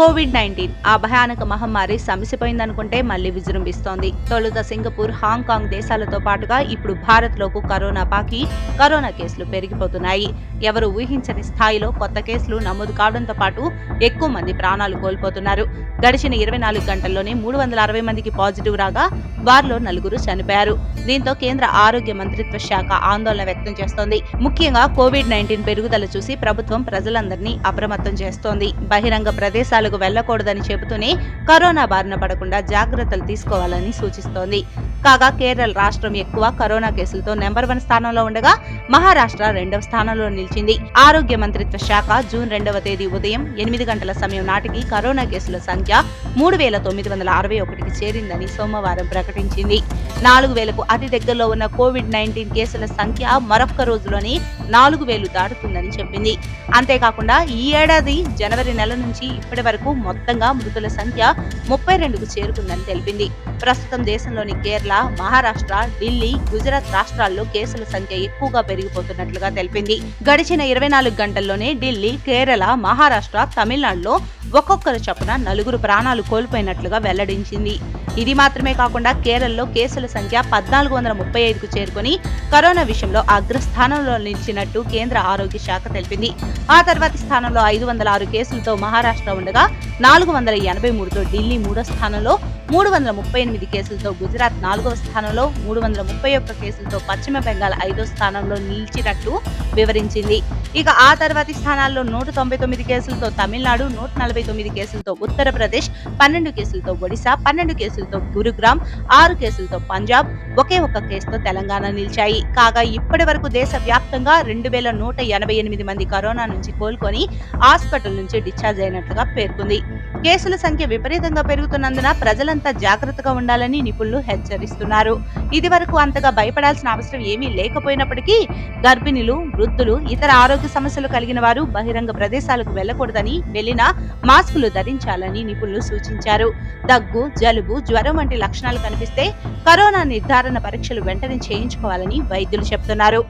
COVID-19 ఆ భయానక మహమ్మారి సమసిపోయిందనుకుంటే మళ్లీ విజృంభిస్తోంది. తొలుత సింగపూర్, హాంకాంగ్ దేశాలతో పాటుగా ఇప్పుడు భారత్లోకి కరోనా పాకి కరోనా కేసులు పెరిగిపోతున్నాయి. ఎవరు ఊహించని స్థాయిలో కొత్త కేసులు నమోదు కావడంతో పాటు ఎక్కువ మంది ప్రాణాలు కోల్పోతున్నారు. గడిచిన 24 గంటల్లోనే 360 మందికి పాజిటివ్ రాగా వారిలో 4 చనిపోయారు. దీంతో కేంద్ర ఆరోగ్య మంత్రిత్వ శాఖ ఆందోళన వ్యక్తం చేస్తోంది. ముఖ్యంగా కోవిడ్-19 పెరుగుదల చూసి ప్రభుత్వం ప్రజలందరినీ అప్రమత్తం చేస్తోంది. బహిరంగ ప్రదేశాలకు వెళ్లకూడదని చెబుతూనే కరోనా బారిన పడకుండా జాగ్రత్తలు తీసుకోవాలని సూచిస్తోంది. కాగా కేరళ రాష్ట్రం ఎక్కువ కరోనా కేసులతో నెంబర్ 1 స్థానంలో ఉండగా మహారాష్ట్ర 2వ స్థానంలో నిలిచింది. ఆరోగ్య మంత్రిత్వ శాఖ జూన్ 2వ తేదీ ఉదయం 8 గంటల సమయం నాటికి కరోనా కేసుల సంఖ్య 3961కి చేరిందని సోమవారం ప్రకటించింది. 4000కు అతి దగ్గరలో ఉన్న కోవిడ్-19 కేసుల సంఖ్య మరొక్క రోజులోనే 4000 దాటుతుందని చెప్పింది. అంతేకాకుండా ఈ ఏడాది జనవరి నెల నుంచి ఇప్పటి వరకు మొత్తంగా మృతుల సంఖ్య 32కు చేరుకుందని తెలిపింది. ప్రస్తుతం దేశంలోని కేరళ, మహారాష్ట్ర, ఢిల్లీ, గుజరాత్ రాష్ట్రాల్లో కేసుల సంఖ్య ఎక్కువగా పెరిగిపోతున్నట్లుగా తెలిపింది. గడిచిన 24 గంటల్లోనే ఢిల్లీ, కేరళ, మహారాష్ట్ర, తమిళనాడులో ఒక్కొక్కరు చొప్పున 4 ప్రాణాలు కోల్పోయినట్లుగా వెల్లడించింది. ఇది మాత్రమే కాకుండా కేరళలో కేసుల సంఖ్య 1435కు చేరుకుని కరోనా విషయంలో అగ్రస్థానంలో నిలిచినట్టు కేంద్ర ఆరోగ్య శాఖ తెలిపింది. ఆ తర్వాతి స్థానంలో 506 కేసులతో మహారాష్ట్ర ఉండగా 483తో ఢిల్లీ 3వ స్థానంలో, 338 కేసులతో గుజరాత్ 4వ స్థానంలో, 331 కేసులతో పశ్చిమ బెంగాల్ 5వ స్థానంలో నిలిచినట్టు వివరించింది. ఇక ఆ తర్వాతి స్థానాల్లో 199 కేసులతో తమిళనాడు, 149 కేసులతో ఉత్తరప్రదేశ్, 12 కేసులతో ఒడిశా, 12 కేసులతో గురుగ్రామ్, 6 కేసులతో పంజాబ్, ఒకే ఒక్క కేసుతో తెలంగాణ నిలిచాయి. కాగా ఇప్పటి వరకు దేశ వ్యాప్తంగా 2188 మంది కరోనా నుంచి కోలుకొని హాస్పిటల్ నుంచి డిశ్చార్జ్ అయినట్లుగా పేర్కొంది. కేసుల సంఖ్య విపరీతంగా పెరుగుతున్నందున ప్రజలంతా జాగ్రత్తగా ఉండాలని నిపుణులు హెచ్చరిస్తున్నారు. ఇది వరకు అంతగా భయపడాల్సిన అవసరం ఏమీ లేకపోయినప్పటికీ గర్భిణులు, వృద్ధులు, ఇతర ఆరోగ్య సమస్యలు కలిగిన వారు బహిరంగ ప్రదేశాలకు వెళ్లకూడదని, వెళ్లినా మాస్కులు ధరించాలని నిపుణులు సూచించారు. దగ్గు, జలుబు, జ్వరం వంటి లక్షణాలు కనిపిస్తే కరోనా నిర్ధారణ పరీక్షలు వెంటనే చేయించుకోవాలని వైద్యులు చెబుతున్నారు.